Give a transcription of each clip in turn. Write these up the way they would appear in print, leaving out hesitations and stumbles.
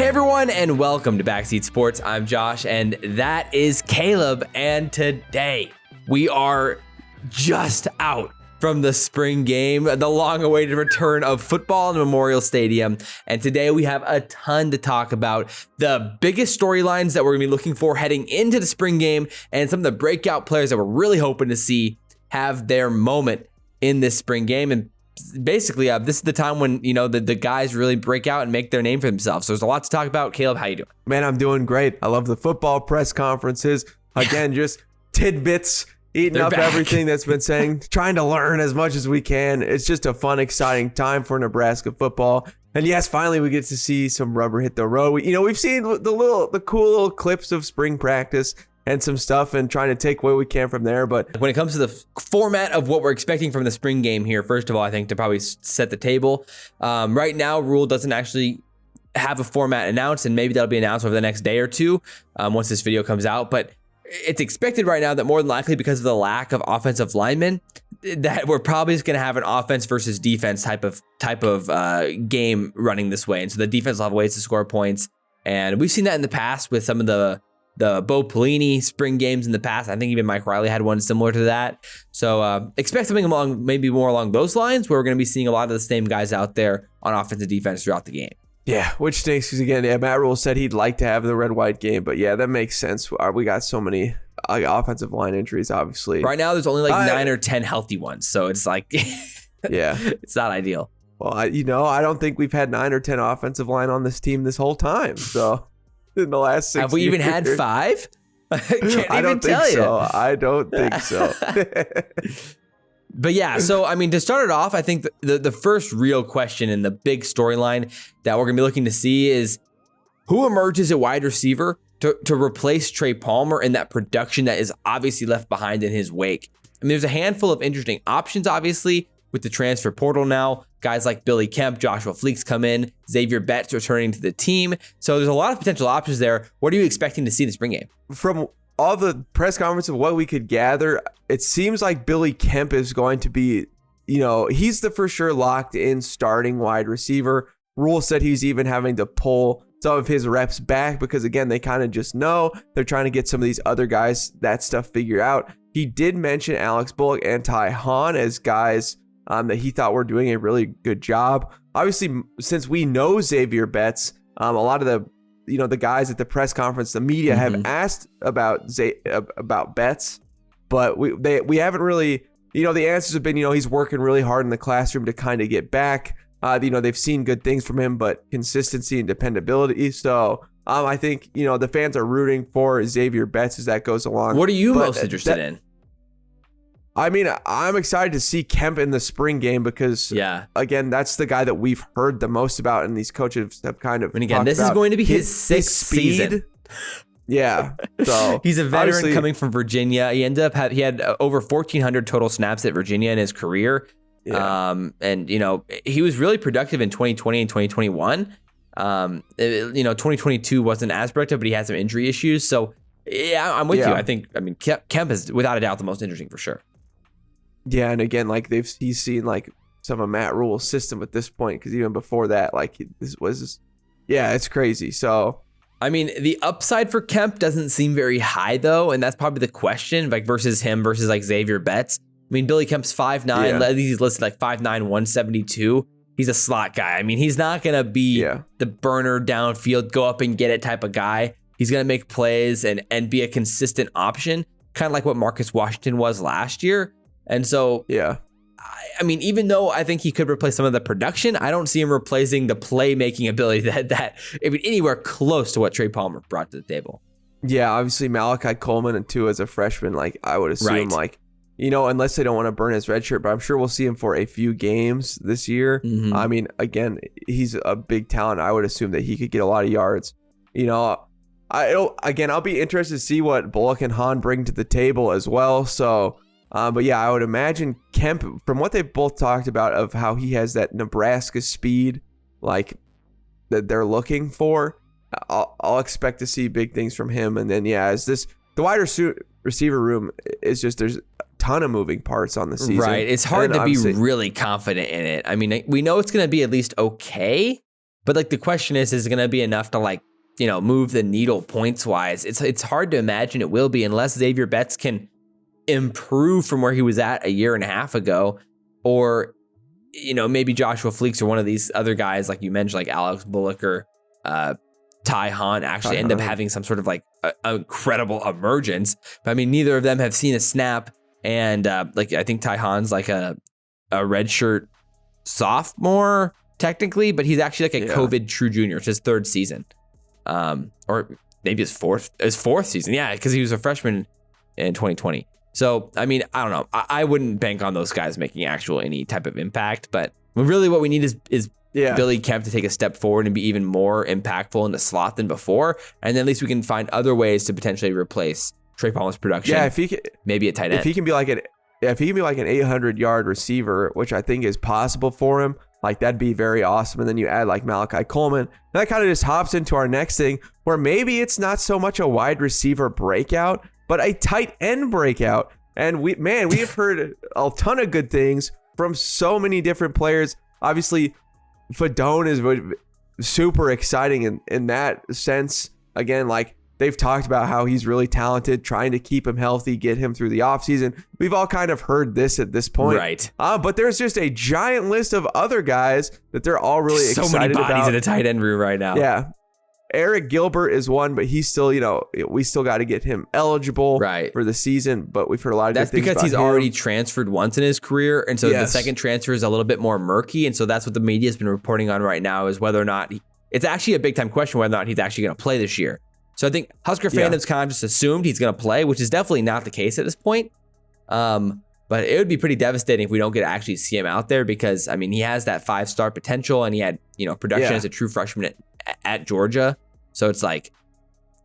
Hey everyone, and welcome to Backseat Sports. I'm Josh, and that is Caleb. And today we are just out from the spring game, the long-awaited return of football in Memorial Stadium. And today we have a ton to talk about. The biggest storylines that we're going to be looking for heading into the spring game, and some of the breakout players that we're really hoping to see have their moment in this spring game. And basically, this is the time when, the guys really break out and make their name for themselves. So there's a lot to talk about. Caleb, how you doing? Man, I'm doing great. I love the football press conferences. Again, just tidbits, eating up everything that's been saying, trying to learn as much as we can. It's just a fun, exciting time for Nebraska football. And yes, finally we get to see some rubber hit the road. We've seen the cool little clips of spring practice and some stuff and trying to take what we can from there. But when it comes to the format of what we're expecting from the spring game here, first of all, I think to probably set the table, right now, Rule doesn't actually have a format announced, and maybe that'll be announced over the next day or two once this video comes out. But it's expected right now that more than likely, because of the lack of offensive linemen, that we're probably just going to have an offense versus defense type of game running this way. And so the defense will have ways to score points. And we've seen that in the past with some of the Bo Pelini spring games in the past. I think even Mike Riley had one similar to that. So expect something maybe more along those lines, where we're going to be seeing a lot of the same guys out there on offense and defense throughout the game. Yeah, which stinks because, again, Matt Rule said he'd like to have the red-white game. But, yeah, that makes sense. We got so many offensive line injuries, obviously. Right now, there's only 9 or 10 healthy ones. So it's like, yeah, it's not ideal. Well, I don't think we've had 9 or 10 offensive line on this team this whole time. So in the last 6 years. Have we even had 5? I don't think so. I don't think so. But yeah, so to start it off, I think the first real question and the big storyline that we're going to be looking to see is who emerges at wide receiver to replace Trey Palmer in that production that is obviously left behind in his wake. There's a handful of interesting options, obviously, with the transfer portal now. Guys like Billy Kemp, Joshua Fleeks come in, Xavier Betts returning to the team. So there's a lot of potential options there. What are you expecting to see in the spring game? From all the press conference of what we could gather, it seems like Billy Kemp is going to be, he's the for sure locked in starting wide receiver. Rule said he's even having to pull some of his reps back because, again, they kind of just know they're trying to get some of these other guys that stuff figured out. He did mention Alex Bullock and Tai Han as guys that he thought were doing a really good job. Obviously, since we know Xavier Betts, a lot of the guys at the press conference, the media have asked about Betts, but we haven't really, the answers have been, he's working really hard in the classroom to kind of get back. They've seen good things from him, but consistency and dependability. So I think, the fans are rooting for Xavier Betts as that goes along. What are you most interested in? I'm excited to see Kemp in the spring game because, again, that's the guy that we've heard the most about, and these coaches have kind of. And again, this is going to be his 6th season. Yeah, so he's a veteran coming from Virginia. He had over 1,400 total snaps at Virginia in his career. Yeah. And he was really productive in 2020 and 2021. 2022 wasn't as productive, but he had some injury issues. So yeah, I'm with you. I think Kemp is without a doubt the most interesting for sure. Yeah, and again, he's seen some of Matt Rule's system at this point, because even before that, it's crazy. So the upside for Kemp doesn't seem very high though, and that's probably the question. Versus Xavier Betts. Billy Kemp's 5'9", he's listed 5'9", 172. He's a slot guy. He's not gonna be the burner downfield, go up and get it type of guy. He's gonna make plays and be a consistent option, kind of like what Marcus Washington was last year. And so, even though I think he could replace some of the production, I don't see him replacing the playmaking ability that anywhere close to what Trey Palmer brought to the table. Yeah, obviously Malachi Coleman and two as a freshman, I would assume unless they don't want to burn his red shirt, but I'm sure we'll see him for a few games this year. Again, he's a big talent. I would assume that he could get a lot of yards. I'll be interested to see what Bullock and Han bring to the table as well. So, but yeah, I would imagine Kemp, from what they've both talked about of how he has that Nebraska speed, that they're looking for, I'll expect to see big things from him. And then, the wide receiver room is just, there's a ton of moving parts on the season. Right. It's hard to be really confident in it. We know it's going to be at least okay. But like the question is it going to be enough to like, move the needle points wise? It's hard to imagine it will be unless Xavier Betts can improve from where he was at a year and a half ago, or maybe Joshua Fleeks or one of these other guys like you mentioned, like Alex Bullock or Tai Han actually end up having some sort of like a incredible emergence. But I mean, neither of them have seen a snap, and like I think Tai Han's like a redshirt sophomore technically, but he's actually like a COVID true junior. It's his third season, or maybe his fourth season. Yeah, because he was a freshman in 2020. So I mean, I don't know. I wouldn't bank on those guys making any type of impact. But really, what we need is Billy Kemp to take a step forward and be even more impactful in the slot than before, and then at least we can find other ways to potentially replace Trey Palmer's production. Yeah, if he can, maybe at tight end. If he can be like an 800-yard receiver, which I think is possible for him, like that'd be very awesome. And then you add like Malachi Coleman. That kind of just hops into our next thing, where maybe it's not so much a wide receiver breakout, but a tight end breakout. And we have heard a ton of good things from so many different players. Obviously, Fadone is super exciting in that sense. Again, like they've talked about how he's really talented, trying to keep him healthy, get him through the offseason. We've all kind of heard this at this point. Right. But there's just a giant list of other guys that they're all really excited about. So many bodies in the tight end room right now. Yeah. Eric Gilbert is one, but he's still, we still got to get him eligible for the season. But we've heard a lot of good things about him. That's because he's already transferred once in his career. And so the second transfer is a little bit more murky. And so that's what the media has been reporting on right now, is whether or not it's actually a big time question whether or not he's actually going to play this year. So I think Husker fandom's kind of just assumed he's going to play, which is definitely not the case at this point. But it would be pretty devastating if we don't get to actually see him out there, because I mean, he has that 5-star potential, and he had, production as a true freshman at Georgia. So it's like,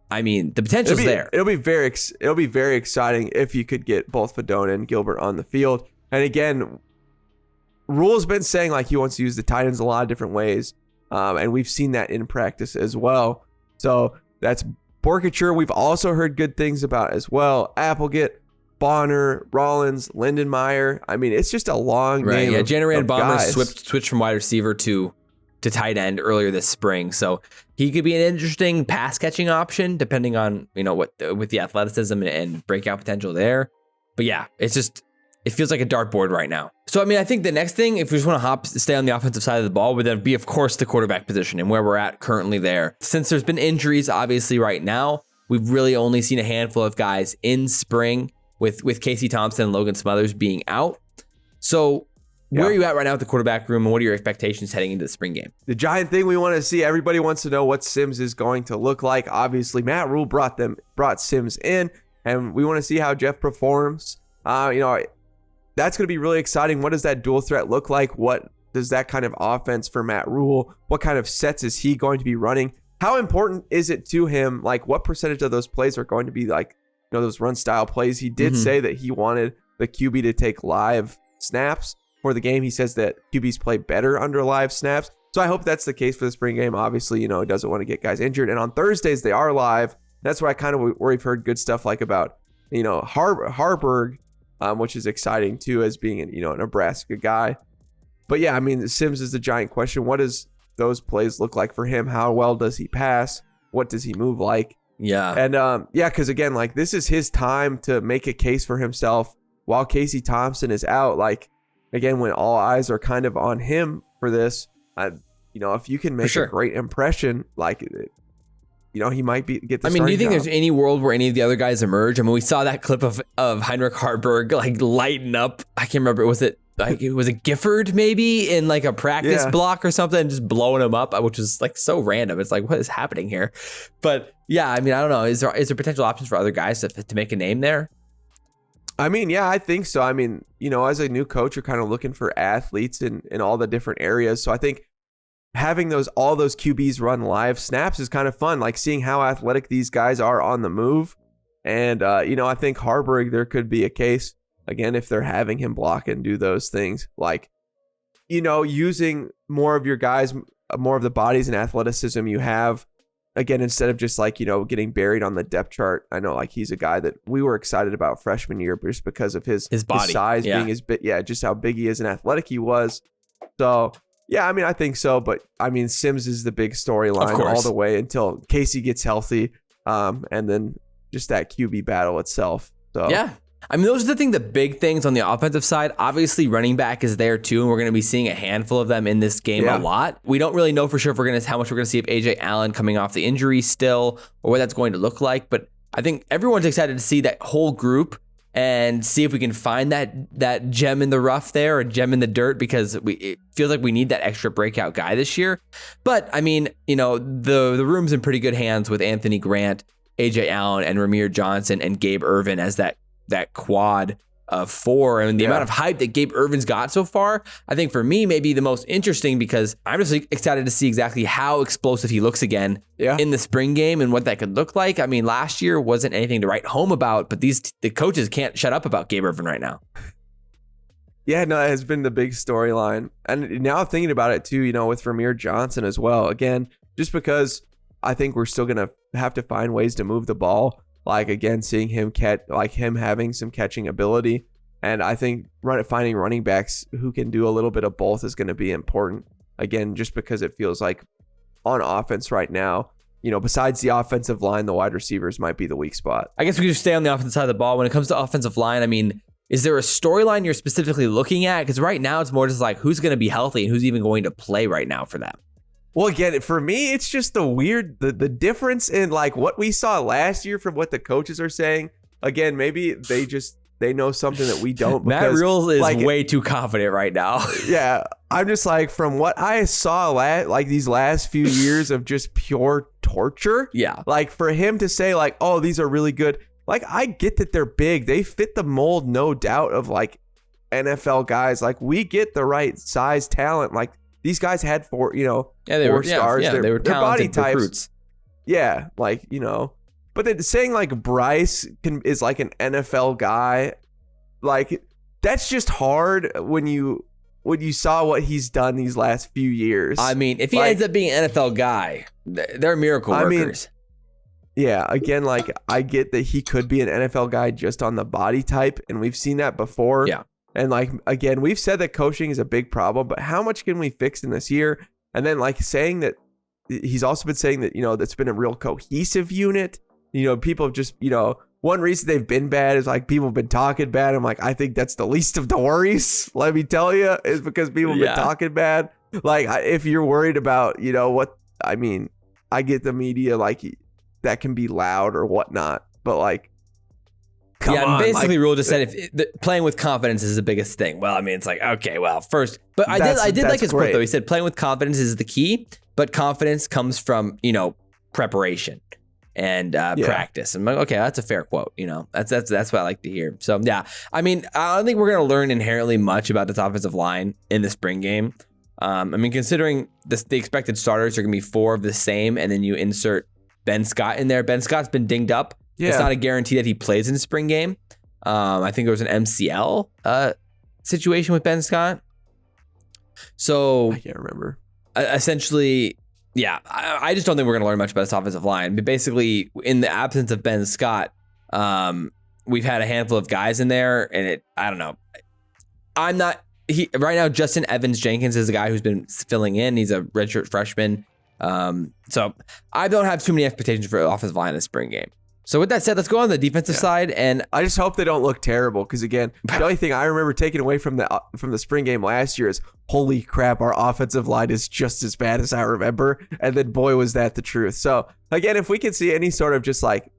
I mean, the potential's there. It'll be very exciting if you could get both Fadone and Gilbert on the field. And again, Rule's been saying like he wants to use the tight ends a lot of different ways. And we've seen that in practice as well. So that's Borkature. We've also heard good things about as well. Applegate, Bonner, Rollins, Lindenmeyer. I mean, it's just a long name. Yeah, Janaran Bonner switched from wide receiver to tight end earlier this spring. So he could be an interesting pass catching option, depending on, with the athleticism and breakout potential there. But yeah, it feels like a dartboard right now. So, I mean, I think the next thing, if we just want to stay on the offensive side of the ball, would then be, of course, the quarterback position and where we're at currently there. Since there's been injuries, obviously, right now, we've really only seen a handful of guys in spring, with Casey Thompson and Logan Smothers being out. So where are you at right now with the quarterback room, and what are your expectations heading into the spring game? The giant thing we want to see, everybody wants to know what Sims is going to look like. Obviously, Matt Rule brought Sims in, and we want to see how Jeff performs. That's going to be really exciting. What does that dual threat look like? What does that kind of offense for Matt Rule? What kind of sets is he going to be running? How important is it to him? Like, what percentage of those plays are going to be like, those run style plays? He did say that he wanted the QB to take live snaps for the game. He says that QBs play better under live snaps. So I hope that's the case for the spring game. Obviously, he doesn't want to get guys injured. And on Thursdays, they are live. That's where we've heard good stuff like about, Harburg, which is exciting too, as being a Nebraska guy. But yeah, I mean, Sims is the giant question. What does those plays look like for him? How well does he pass? What does he move like? Yeah. And because again, like this is his time to make a case for himself while Casey Thompson is out. Like, again, when all eyes are kind of on him for this, if you can make a great impression, like, he might get the do you think there's any world where any of the other guys emerge? I mean, we saw that clip of Heinrich Harburg like lighten up. I can't remember. Was it Gifford maybe in like a practice block or something, just blowing him up, which was like so random. It's like, what is happening here? But yeah, I mean, I don't know. Is there potential options for other guys to make a name there? I mean, yeah, I think so. I mean, as a new coach, you're kind of looking for athletes in all the different areas. So I think having all those QBs run live snaps is kind of fun, like seeing how athletic these guys are on the move. And, I think Harburg, there could be a case, again, if they're having him block and do those things, like, using more of your guys, more of the bodies and athleticism you have, again, instead of just like, getting buried on the depth chart. I know like he's a guy that we were excited about freshman year, but just because of his body, his size being just how big he is and athletic he was. So Yeah, I mean, I think so. But I mean, Sims is the big storyline all the way until Casey gets healthy. And then just that QB battle itself. So yeah. I mean, those are the big things on the offensive side. Obviously, running back is there too, and we're going to be seeing a handful of them in this game a lot. We don't really know for sure if how much we're going to see of AJ Allen coming off the injury still, or what that's going to look like. But I think everyone's excited to see that whole group and see if we can find that gem in the rough there, or gem in the dirt, because it feels like we need that extra breakout guy this year. But I mean, the room's in pretty good hands with Anthony Grant, AJ Allen, and Ramir Johnson and Gabe Ervin as that quad of 4, and the amount of hype that Gabe Ervin's got so far, I think for me may be the most interesting, because I'm just excited to see exactly how explosive he looks again in the spring game and what that could look like. I mean, last year wasn't anything to write home about, but the coaches can't shut up about Gabe Ervin right now. Yeah, no, it has been the big storyline. And now thinking about it too, with Ramir Johnson as well, again, just because I think we're still going to have to find ways to move the ball. Like, again, seeing him him having some catching ability. And I think finding running backs who can do a little bit of both is going to be important. Again, just because it feels like on offense right now, besides the offensive line, the wide receivers might be the weak spot. I guess we could just stay on the offensive side of the ball. When it comes to offensive line, I mean, is there a storyline you're specifically looking at? Because right now it's more just like who's going to be healthy and who's even going to play right now for them. Well, again, for me, it's just the difference in like what we saw last year from what the coaches are saying. Again, maybe they know something that we don't. Matt Rule is way too confident right now. Yeah, I'm just like, from what I saw these last few years of just pure torture. Yeah, like for him to say like, oh, these are really good. Like, I get that they're big. They fit the mold, no doubt, of like NFL guys. Like, we get the right size talent. Like, these guys had 4 stars. Yeah, they were talented body types. Recruits. Yeah, like, but then saying like Bryce is like an NFL guy, like that's just hard when you saw what he's done these last few years. I mean, if he ends up being an NFL guy, they're miracle workers. Yeah, again, like I get that he could be an NFL guy just on the body type, and we've seen that before. Yeah. And like, again, we've said that coaching is a big problem, but how much can we fix in this year? And then like saying that he's also been saying that, that's been a real cohesive unit. People have just, one reason they've been bad is like people have been talking bad. I'm like, I think that's the least of the worries. Let me tell you, is because people have been talking bad. Like, if you're worried about, what, I mean, I get the media, like that can be loud or whatnot, but like, come on, basically, Rule just said playing with confidence is the biggest thing. Well, I mean, it's like, okay, well, first, but I did like his quote though. He said playing with confidence is the key, but confidence comes from preparation and practice. I'm like, okay, that's a fair quote. That's what I like to hear. So yeah, I mean, I don't think we're gonna learn inherently much about this offensive line in the spring game. I mean, considering the expected starters are gonna be 4 of the same, and then you insert Ben Scott in there. Ben Scott's been dinged up. Yeah. It's not a guarantee that he plays in the spring game. I think there was an MCL situation with Ben Scott. So I can't remember. Essentially, yeah, I just don't think we're going to learn much about this offensive line. But basically, in the absence of Ben Scott, we've had a handful of guys in there, and I don't know. Right now, Justin Evans Jenkins is the guy who's been filling in. He's a redshirt freshman. So I don't have too many expectations for offensive line in the spring game. So with that said, let's go on the defensive side, and I just hope they don't look terrible, because again, the only thing I remember taking away from the spring game last year is, holy crap, our offensive line is just as bad as I remember, and then boy was that the truth. So again, if we can see any sort of just like,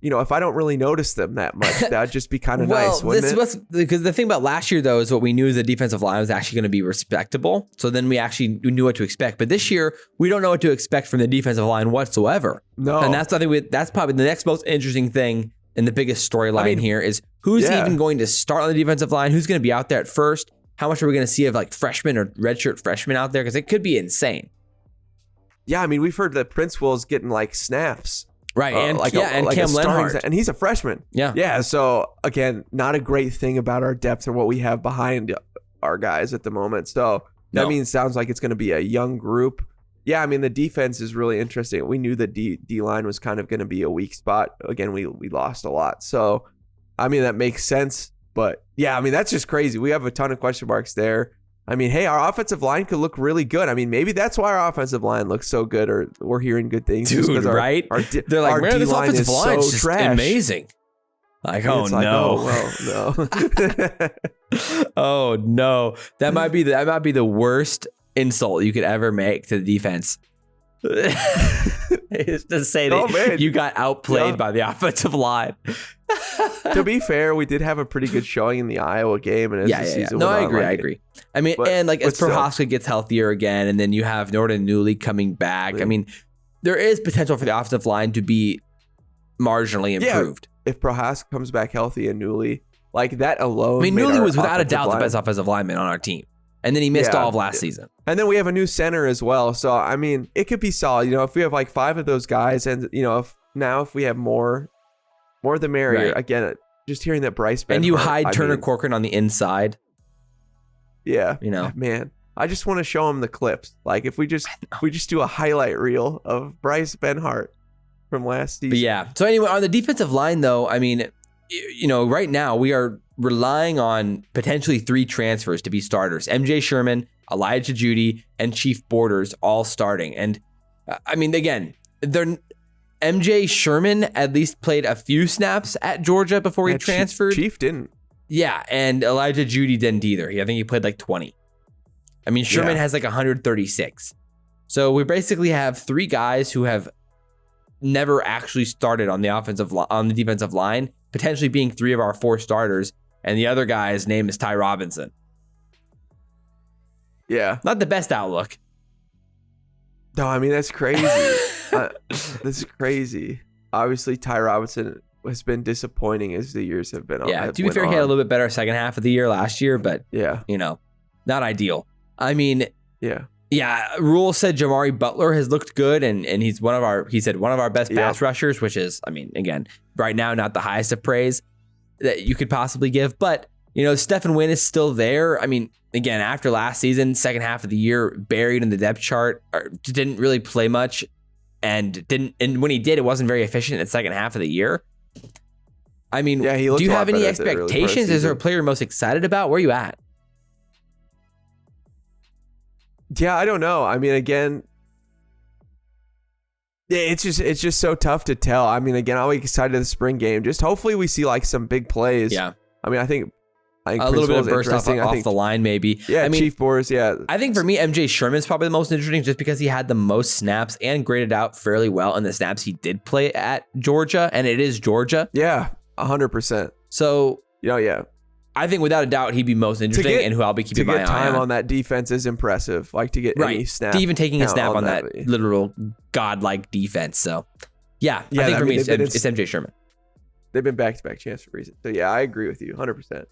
if I don't really notice them that much, that'd just be kind of nice, wouldn't it? Because the thing about last year, though, is what we knew is the defensive line was actually going to be respectable. So then we actually knew what to expect. But this year, we don't know what to expect from the defensive line whatsoever. No. And that's probably the next most interesting thing and the biggest storyline here is who's even going to start on the defensive line, who's going to be out there at first, how much are we going to see of like freshmen or redshirt freshmen out there? Because it could be insane. Yeah, I mean, we've heard that Prince Will's getting like snaps. Right, and Cam Lenhart. And he's a freshman. Yeah. So again, not a great thing about our depth or what we have behind our guys at the moment. So that means sounds like it's going to be a young group. Yeah, I mean, the defense is really interesting. We knew the D line was kind of going to be a weak spot. Again, we lost a lot. So I mean, that makes sense. But yeah, I mean, that's just crazy. We have a ton of question marks there. I mean, hey, our offensive line could look really good. I mean, maybe that's why our offensive line looks so good, or we're hearing good things. Dude, right? They're like, man, this offensive line is just trash. Amazing. Like, oh no. Like, oh, well, no. Oh no. That might be the worst insult you could ever make to the defense. It's to say that you got outplayed by the offensive line. To be fair, we did have a pretty good showing in the Iowa game, and as the season No, went I agree. I mean, and like as Prohaska gets healthier again, and then you have Norton Newley coming back. I mean, there is potential for the offensive line to be marginally improved. If Prohaska comes back healthy and Newley, like that alone. I mean, Newley was without a doubt the best offensive lineman on our team. And then he missed all of last season. And then we have a new center as well. So, I mean, it could be solid. You know, if we have like 5 of those guys, and, you know, if we have more the merrier. Right. Again, just hearing that Bryce and you hide Turner Corcoran on the inside. Yeah. You know, man, I just want to show him the clips. Like if we just do a highlight reel of Bryce Benhart from last season. But yeah. So anyway, on the defensive line, though, I mean, you know, right now we are relying on potentially 3 transfers to be starters. MJ Sherman, Elijah Judy, and Chief Borders all starting. And I mean, again, MJ Sherman at least played a few snaps at Georgia before he transferred. Chief didn't. Yeah, and Elijah Judy didn't either. I think he played like 20. I mean, Sherman has like 136. So we basically have 3 guys who have never actually started on the defensive line, potentially being 3 of our 4 starters. And the other guy's name is Ty Robinson. Yeah. Not the best outlook. No, I mean, that's crazy. This is crazy. Obviously, Ty Robinson has been disappointing as the years have been on. Yeah, to be fair, he had a little bit better second half of the year last year, but you know, not ideal. I mean, Rule said Jamari Butler has looked good, and he's one of our best pass rushers, which is, I mean, again, right now, not the highest of praise that you could possibly give, but you know, Stephen Wynn is still there. I mean, again, after last season, second half of the year, buried in the depth chart, didn't really play much, and when he did, it wasn't very efficient in the second half of the year. I mean, do you have any expectations? Is there a player you're most excited about? Where are you at? Yeah, I don't know. I mean, again, it's just so tough to tell. I mean, again, I'll be excited the spring game. Just hopefully we see like some big plays. Yeah. I mean, I think a little bit of burst off the line, maybe. Yeah, I mean, Chief Borders, yeah. I think for me, MJ Sherman is probably the most interesting just because he had the most snaps and graded out fairly well in the snaps he did play at Georgia, and it is Georgia. Yeah, 100%. So, yeah. I think without a doubt he'd be most interesting and who I'll be keeping my eye on. To get time on that defense is impressive. Like to get any snap. To even taking a snap on that literal godlike defense. So, I think for me it's MJ Sherman. They've been back-to-back champs for a reason. So, yeah, I agree with you 100%.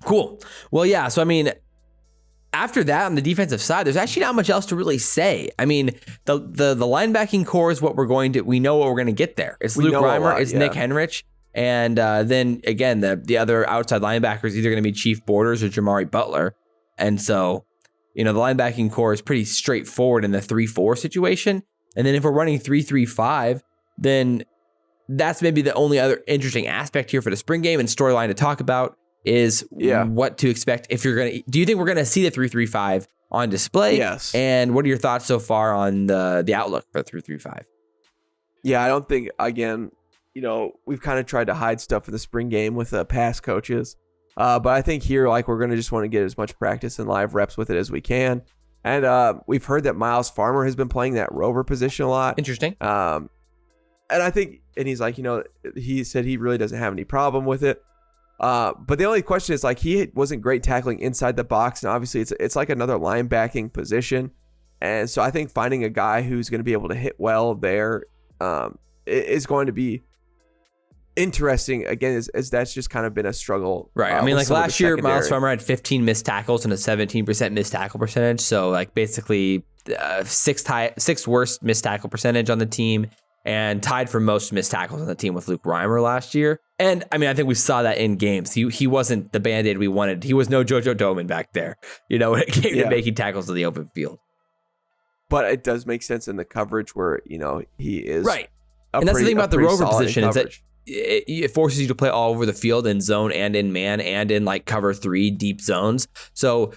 Cool. Well, yeah. So, I mean, after that on the defensive side, there's actually not much else to really say. I mean, the linebacking core is what we know what we're going to get there. It's Luke Reimer, it's Nick Henrich. And then again, the other outside linebacker is either going to be Chief Borders or Jamari Butler. And so, you know, the linebacking core is pretty straightforward in the 3-4 situation. And then if we're running 3-3-5, then that's maybe the only other interesting aspect here for the spring game and storyline to talk about is what to expect if you're going to. Do you think we're going to see the 3-3-5 on display? Yes. And what are your thoughts so far on the outlook for 3-3-5? Yeah, I don't think, again, you know, we've kind of tried to hide stuff in the spring game with past coaches. But I think here, like, we're going to just want to get as much practice and live reps with it as we can. And we've heard that Miles Farmer has been playing that rover position a lot. Interesting. And I think, and he's like, you know, he said he really doesn't have any problem with it. But the only question is, like, he wasn't great tackling inside the box. And obviously it's like another linebacking position. And so I think finding a guy who's going to be able to hit well there is going to be interesting, again, as that's just kind of been a struggle. Right. I mean, like last year, Miles Farmer had 15 missed tackles and a 17% missed tackle percentage. So like basically sixth worst missed tackle percentage on the team and tied for most missed tackles on the team with Luke Reimer last year. And I mean, I think we saw that in games. He wasn't the Band-Aid we wanted. He was no JoJo Doman back there, you know, when it came to making tackles in the open field. But it does make sense in the coverage where, you know, he is right. And that's the thing about the rover position is that it forces you to play all over the field in zone and in man and in like cover 3 deep zones. So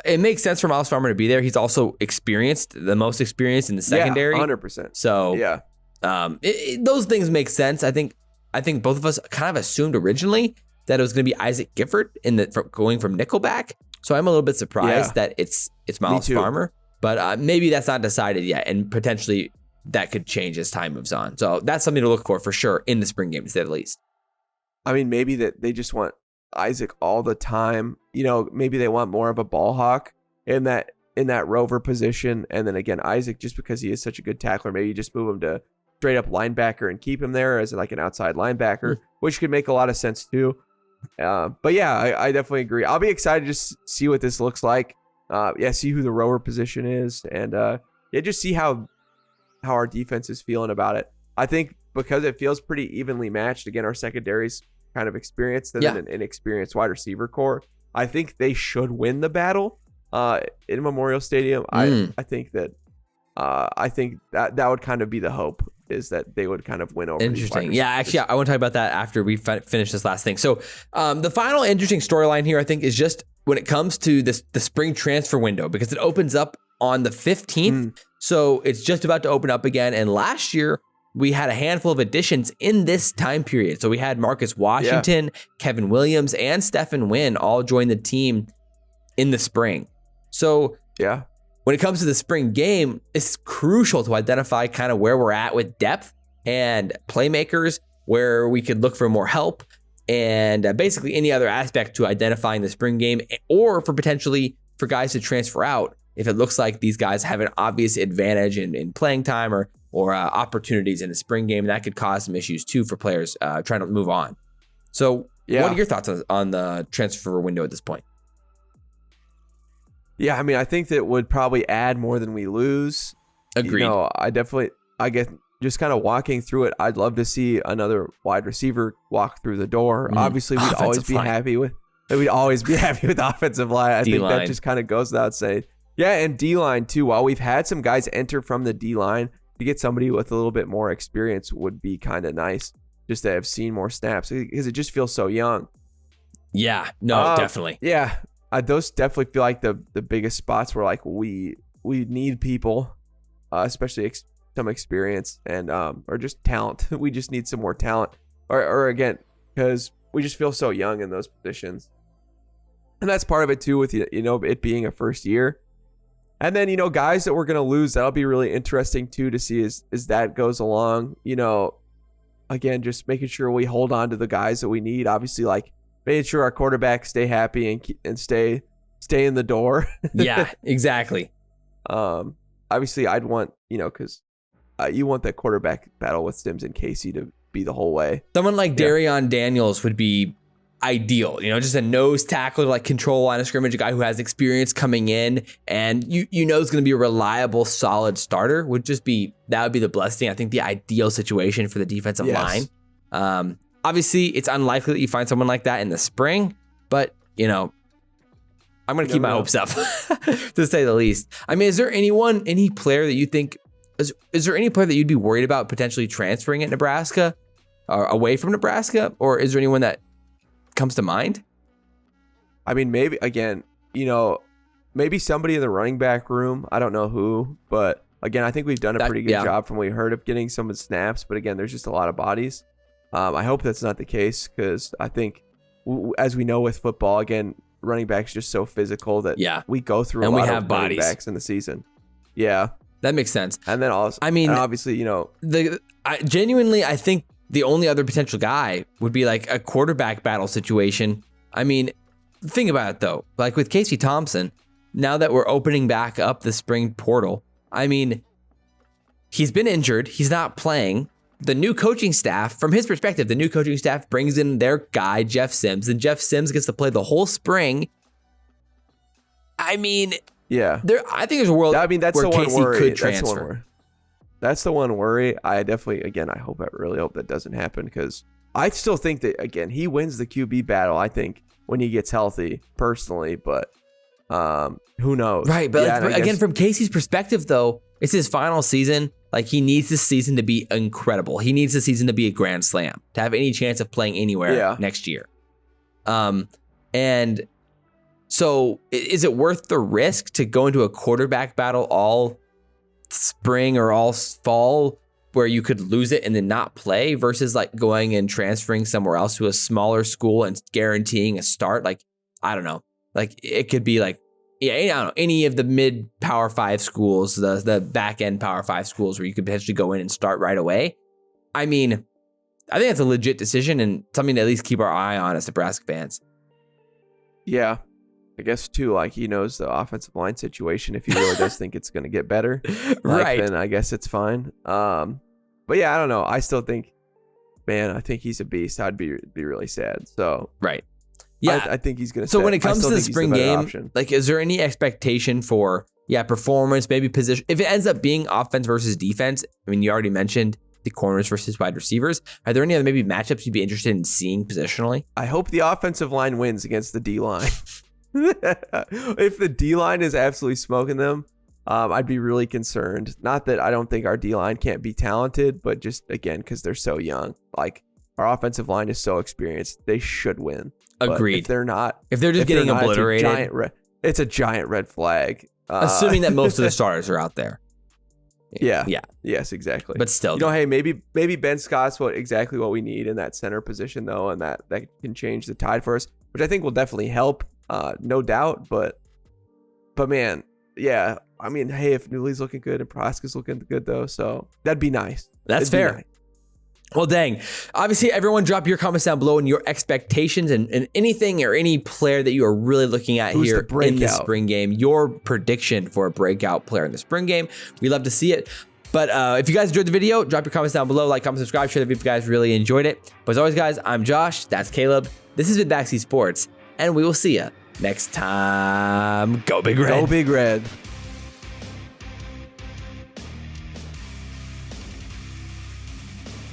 it makes sense for Miles Farmer to be there. He's also the most experienced in the secondary. 100%. So yeah, those things make sense. I think both of us kind of assumed originally that it was going to be Isaac Gifford going from nickelback. So I'm a little bit surprised that it's Miles Farmer, but maybe that's not decided yet, and potentially that could change as time moves on. So that's something to look for sure in the spring game, to say the least. I mean, maybe that they just want Isaac all the time. Maybe they want more of a ball hawk in that rover position. And then again, Isaac, just because he is such a good tackler, maybe you just move him to straight up linebacker and keep him there as like an outside linebacker, which could make a lot of sense too. But yeah, I definitely agree. I'll be excited to just see what this looks like. See who the rover position is, and just see how our defense is feeling about it. I think because it feels pretty evenly matched. Again, our secondary's kind of experienced, and then an inexperienced wide receiver core. I think they should win the battle in Memorial Stadium. I think that would kind of be the hope, is that they would kind of win over. Interesting. Yeah, actually, I want to talk about that after we finish this last thing. So the final interesting storyline here, I think, is just when it comes to the spring transfer window, because it opens up on the 15th. So it's just about to open up again. And last year, we had a handful of additions in this time period. So we had Marcus Washington, Kevin Williams, and Stephen Wynn all join the team in the spring. So when it comes to the spring game, it's crucial to identify kind of where we're at with depth and playmakers, where we could look for more help, and basically any other aspect to identifying the spring game, or for guys to transfer out if it looks like these guys have an obvious advantage in playing time or opportunities in the spring game. And that could cause some issues too for players trying to move on. So what are your thoughts on the transfer window at this point? Yeah, I mean, I think that would probably add more than we lose. Agreed. I guess just kind of walking through it, I'd love to see another wide receiver walk through the door. Obviously, we'd always be happy with the offensive line. I think that just kind of goes without saying. Yeah, and D-line too. While we've had some guys enter from the D-line, to get somebody with a little bit more experience would be kind of nice, just to have seen more snaps, because it just feels so young. Yeah, no, definitely. Yeah, those definitely feel like the biggest spots where like we need people, especially some experience and or just talent. We just need some more talent, or again, because we just feel so young in those positions, and that's part of it too, with it being a first year. And then, guys that we're going to lose, that'll be really interesting too to see as that goes along. Again, just making sure we hold on to the guys that we need. Obviously, like making sure our quarterbacks stay happy and stay in the door. Yeah, exactly. Obviously, I'd want, because you want that quarterback battle with Sims and Casey to be the whole way. Someone like Darion Daniels would be ideal, just a nose tackle to like control line of scrimmage, a guy who has experience coming in, and is going to be a reliable, solid starter. That would be the blessing. I think the ideal situation for the defensive line. Obviously, it's unlikely that you find someone like that in the spring, but I'm going to keep my hopes up, to say the least. I mean, is there any player that you think is there any player that you'd be worried about potentially transferring at Nebraska or away from Nebraska, or is there anyone that comes to mind? I mean, maybe somebody in the running back room. I don't know who, but again, I think we've done a pretty good job from what we heard of getting some of the snaps. But again, there's just a lot of bodies. I hope that's not the case, because I think, as we know with football, again, running backs just so physical that we go through a lot of running backs in the season. Yeah, that makes sense. And then also, obviously, I think the only other potential guy would be like a quarterback battle situation. I mean, think about it though. Like with Casey Thompson, now that we're opening back up the spring portal, I mean, he's been injured. He's not playing. The new coaching staff, from his perspective, brings in their guy, Jeff Sims, and Jeff Sims gets to play the whole spring. I mean, I think there's a world where Casey could transfer. That's the one worry. I definitely, I really hope that doesn't happen, because I still think that, again, he wins the QB battle, I think, when he gets healthy, personally, but who knows? Right, but again, from Casey's perspective, though, it's his final season. Like, he needs this season to be incredible. He needs the season to be a grand slam to have any chance of playing anywhere next year. And so is it worth the risk to go into a quarterback battle all spring or all fall where you could lose it and then not play versus like going and transferring somewhere else to a smaller school and guaranteeing a start? Like, I don't know. Like, it could be like, I don't know, any of the mid Power 5 schools, the back end Power 5 schools where you could potentially go in and start right away. I mean, I think that's a legit decision and something to at least keep our eye on as Nebraska fans. Yeah. I guess too, like, he knows the offensive line situation. If he really does think it's going to get better, like, then I guess it's fine. But yeah, I don't know. I still think, man, I think he's a beast. I'd be really sad. So yeah, I think he's going to. So when it comes to the spring game, like, is there any expectation for performance, maybe position? If it ends up being offense versus defense, I mean, you already mentioned the corners versus wide receivers. Are there any other maybe matchups you'd be interested in seeing positionally? I hope the offensive line wins against the D line. If the D line is absolutely smoking them, I'd be really concerned. Not that I don't think our D line can't be talented, but just again, because they're so young. Like, our offensive line is so experienced, they should win. Agreed. But if they're not, if they're just getting obliterated, it's a giant red flag. Assuming that most of the starters are out there. Yeah. Yes, exactly. But still, hey, maybe Ben Scott's exactly what we need in that center position, though, and that can change the tide for us, which I think will definitely help. No doubt, but man, yeah. I mean, hey, if Newly's looking good and Proska's looking good though, so that'd be nice. That's fair. Nice. Well, dang. Obviously, everyone drop your comments down below and your expectations and anything or any player that you are really looking at here in the spring game. Your prediction for a breakout player in the spring game. We love to see it. But if you guys enjoyed the video, drop your comments down below. Like, comment, subscribe, share the video if you guys really enjoyed it. But as always, guys, I'm Josh. That's Caleb. This has been Backseat Sports. And we will see you next time. Go Big Red. Go Big Red.